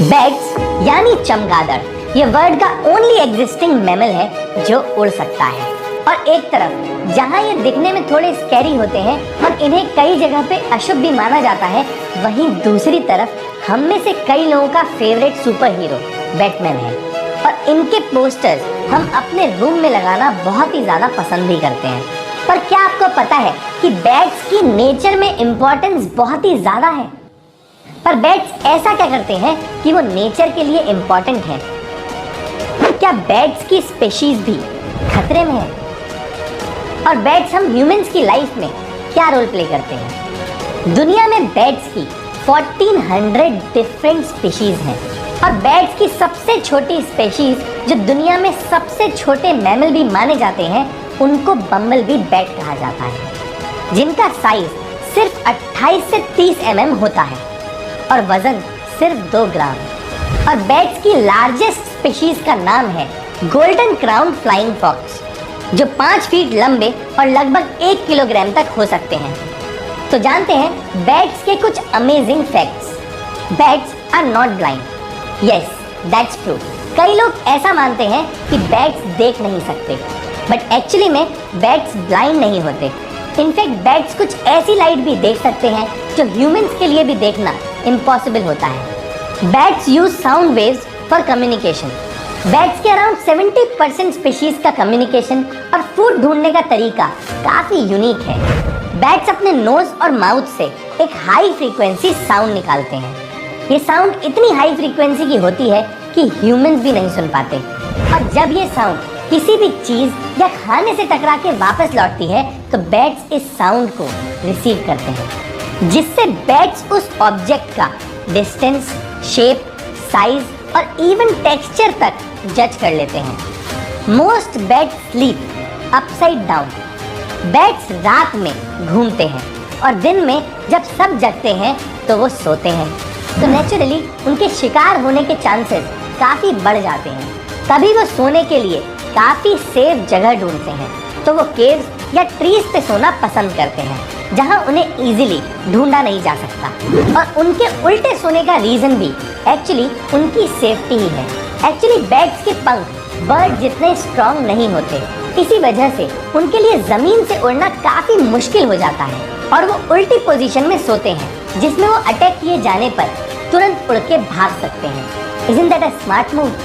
Bats यानी चमगादड़ ये वर्ल्ड का ओनली एग्जिस्टिंग मैमल है जो उड़ सकता है। और एक तरफ जहां ये दिखने में थोड़े स्कैरी होते हैं और इन्हें कई जगह पे अशुभ भी माना जाता है, वहीं दूसरी तरफ हम में से कई लोगों का फेवरेट सुपर हीरो बैटमैन है और इनके पोस्टर्स हम अपने रूम में लगाना बहुत ही ज़्यादा पसंद भी करते हैं। पर क्या आपको पता है कि बैट्स की नेचर में इम्पोर्टेंस बहुत ही ज़्यादा है? पर बैट्स ऐसा क्या करते हैं कि वो नेचर के लिए इम्पोर्टेंट हैं? क्या बैट्स की स्पेशीज भी खतरे में है? और बैट्स हम ह्यूमंस की लाइफ में क्या रोल प्ले करते हैं? दुनिया में बैट्स की 1400 डिफरेंट स्पीशीज हैं और बैट्स की सबसे छोटी स्पीशीज जो दुनिया में सबसे छोटे मैमल भी माने जाते हैं, उनको बम्बलबी बैट कहा जाता है, जिनका साइज सिर्फ 28 से 30 mm होता है और वजन सिर्फ 2 ग्राम। और बैट्स की लार्जेस्ट स्पीशीज का नाम है गोल्डन क्राउन फ्लाइंग फॉक्स, जो 5 फीट लंबे और लगभग 1 किलोग्राम तक हो सकते हैं। तो जानते हैं बैट्स के कुछ amazing facts. Bats are not blind. Yes, that's true. कई लोग ऐसा मानते हैं कि बैट्स देख नहीं सकते, बट एक्चुअली में बैट्स ब्लाइंड नहीं होते। इनफैक्ट बैट्स कुछ ऐसी लाइट भी देख सकते हैं जो ह्यूमंस के लिए भी देखना इम्पॉसिबल होता है। Bats use sound waves for communication. Bats के अराउंड 70% स्पीशीज का कम्युनिकेशन और फूड ढूंढने का तरीका काफी यूनिक है। बैट्स अपने नोज और माउथ से एक हाई फ्रीक्वेंसी साउंड निकालते हैं। ये साउंड इतनी हाई फ्रीक्वेंसी की होती है कि ह्यूमंस भी नहीं सुन पाते। और जब ये साउंड किसी भी चीज या खाने से टकरा के वापस लौटती है तो बैट्स इस साउंड को रिसीव करते हैं, जिससे बैट्स उस ऑब्जेक्ट का डिस्टेंस, शेप, साइज और इवन टेक्सचर तक जज कर लेते हैं। Most bats sleep upside down. Bats रात में घूमते हैं और दिन में जब सब जगते हैं तो वो सोते हैं, तो नेचुरली उनके शिकार होने के चांसेस काफ़ी बढ़ जाते हैं। तभी वो सोने के लिए काफ़ी सेफ जगह ढूंढते हैं, तो वो केव्स या ट्रीज पे सोना पसंद करते हैं जहां उन्हें इजीली ढूंढा नहीं जा सकता। और उनके उल्टे सोने का रीज़न भी एक्चुअली उनकी सेफ्टी ही है। एक्चुअली बैट्स के पंख बर्ड जितने स्ट्रॉन्ग नहीं होते, इसी वजह से उनके लिए ज़मीन से उड़ना काफ़ी मुश्किल हो जाता है और वो उल्टी पोजीशन में सोते हैं, जिसमें वो अटैक किए जाने पर तुरंत उड़ के भाग सकते हैं। Isn't that a smart move?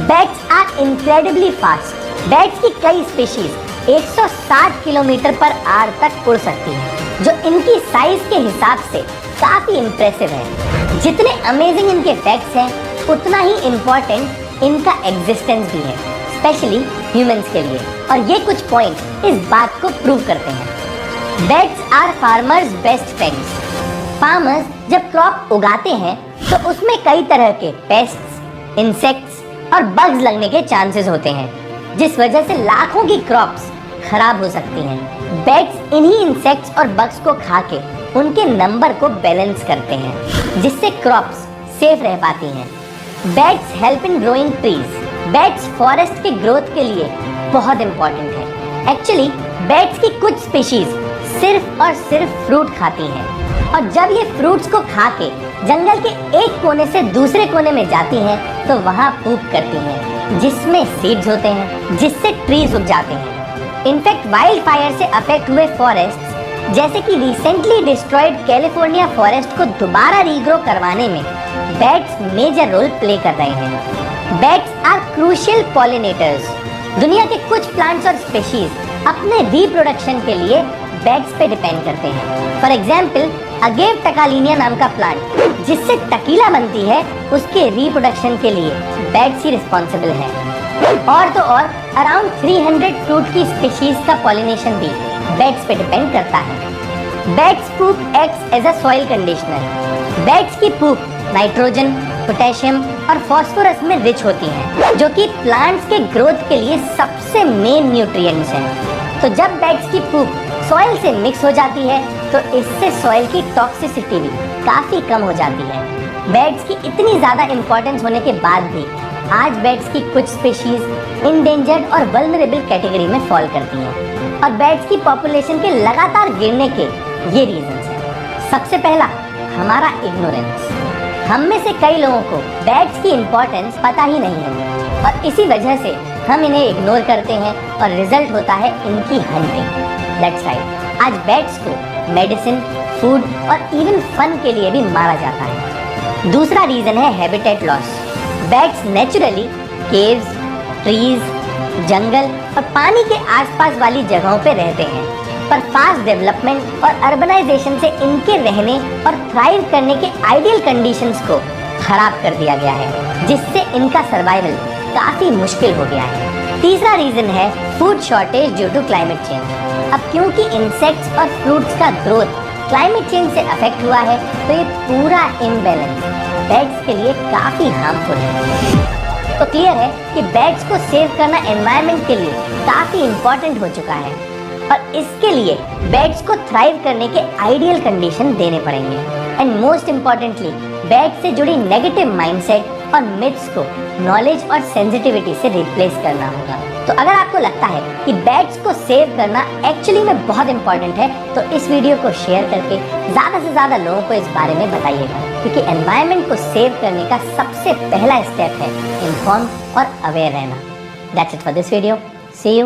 Bats are incredibly fast. Bats की कई स्पीशीज 160 किलोमीटर पर आवर तक उड़ सकती हैं, जो इनकी साइज के हिसाब से काफ़ी इम्प्रेसिव है। जितने अमेजिंग इनके फैक्ट्स हैं, उतना ही इम्पोर्टेंट इनका एग्जिस्टेंस भी है, स्पेशली ह्यूमंस के लिए। और ये कुछ पॉइंट इस बात को प्रूव करते हैं। Bats are farmers best friends. Farmers जब क्रॉप उगाते हैं तो उसमें कई तरह के पेस्ट्स, इंसेक्ट्स और बग्स लगने के चांसेस होते हैं, जिस वजह से लाखों की क्रॉप्स खराब हो सकती हैं। बैट्स इन्हीं इंसेक्ट्स और बग्स को खा के उनके नंबर को बैलेंस करते हैं, जिससे क्रॉप्स सेफ रह पाती हैं। Bats help in growing trees. Bats forest के ग्रोथ के लिए बहुत इंपॉर्टेंट है। एक्चुअली बैट्स की कुछ स्पीशीज सिर्फ और सिर्फ फ्रूट खाती हैं, और जब ये फ्रूट्स को खा के जंगल के एक कोने से दूसरे कोने में जाती हैं तो वहाँ पूप करती हैं, जिसमें सीड्स होते हैं, जिससे ट्रीज उग जाते हैं। इनफैक्ट वाइल्ड फायर से अफेक्ट हुए फॉरेस्ट, जैसे कि रिसेंटली डिस्ट्रॉयड कैलिफोर्निया फॉरेस्ट को दोबारा रीग्रो करवाने में बैट्स मेजर रोल प्ले कर रहे हैं। Bats are crucial pollinators. दुनिया के कुछ प्लांट्स और स्पीशीज अपने रिप्रोडक्शन के लिए बैट्स पे डिपेंड करते हैं। फॉर एग्जाम्पल अगेव टकालिनिया नाम का प्लांट, जिससे टकीला बनती है, उसके रिप्रोडक्शन के लिए बैट्स ही रिस्पॉन्सिबल हैं। और तो और अराउंड 300 फ्रूट की स्पीशीज का पॉलिनेशन भी बैट्स पे डिपेंड करता है। Bats poop acts as a soil conditioner. Bats की पूप नाइट्रोजन, पोटेशियम और फास्फोरस में रिच होती हैं, जो कि प्लांट्स के ग्रोथ के लिए सबसे मेन न्यूट्रिएंट्स हैं। तो जब बैट्स की पूप सॉइल से मिक्स हो जाती है तो इससे सॉइल की टॉक्सिसिटी भी काफ़ी कम हो जाती है। बैट्स की इतनी ज़्यादा इम्पोर्टेंस होने के बाद भी आज बैट्स की कुछ स्पीशीज इंडेंजर्ड और वल्नरेबल कैटेगरी में फॉल करती हैं। और बैट्स की पॉपुलेशन के लगातार गिरने के ये रीजंस हैं। सबसे पहला, हमारा इग्नोरेंस। हम में से कई लोगों को बैट्स की इम्पोर्टेंस पता ही नहीं है और इसी वजह से हम इन्हें इग्नोर करते हैं और रिजल्ट होता है इनकी हंटिंग। दैट्स राइट, आज बैट्स को मेडिसिन, फूड और इवन फन के लिए भी मारा जाता है। दूसरा रीजन है habitat loss. Bats naturally caves, trees, जंगल और पानी के आसपास वाली जगहों पे रहते हैं, पर फास्ट डेवलपमेंट और अर्बनाइजेशन से इनके रहने और थ्राइव करने के आइडियल कंडीशंस को खराब कर दिया गया है, जिससे इनका सर्वाइवल काफी मुश्किल हो गया है। तीसरा रीजन है food shortage due to climate change. अब क्योंकि इंसेक्ट्स और फ्रूट्स का ग्रोथ क्लाइमेट चेंज से अफेक्ट हुआ है, तो ये पूरा इम्बैलेंस बैट्स के लिए काफी हार्मफुल है। तो क्लियर है कि बैट्स को सेव करना एनवायरनमेंट के लिए काफी इंपॉर्टेंट हो चुका है और इसके लिए बैट्स को थ्राइव करने के आइडियल कंडीशन देने पड़ेंगे। एंड मोस्ट इम्पॉर्टेंटली, बैट्स से जुड़ी नेगेटिव माइंडसेट और मिथ्स को नॉलेज और सेंसिटिविटी से रिप्लेस करना होगा। तो अगर आपको लगता है कि बैट्स को सेव करना एक्चुअली में बहुत इंपॉर्टेंट है, तो इस वीडियो को शेयर करके ज़्यादा से ज़्यादा लोगों को इस बारे में बताइएगा, क्योंकि एनवायरनमेंट को सेव करने का सबसे पहला स्टेप है इन्फॉर्म और अवेयर रहना। That's it for this video. See you.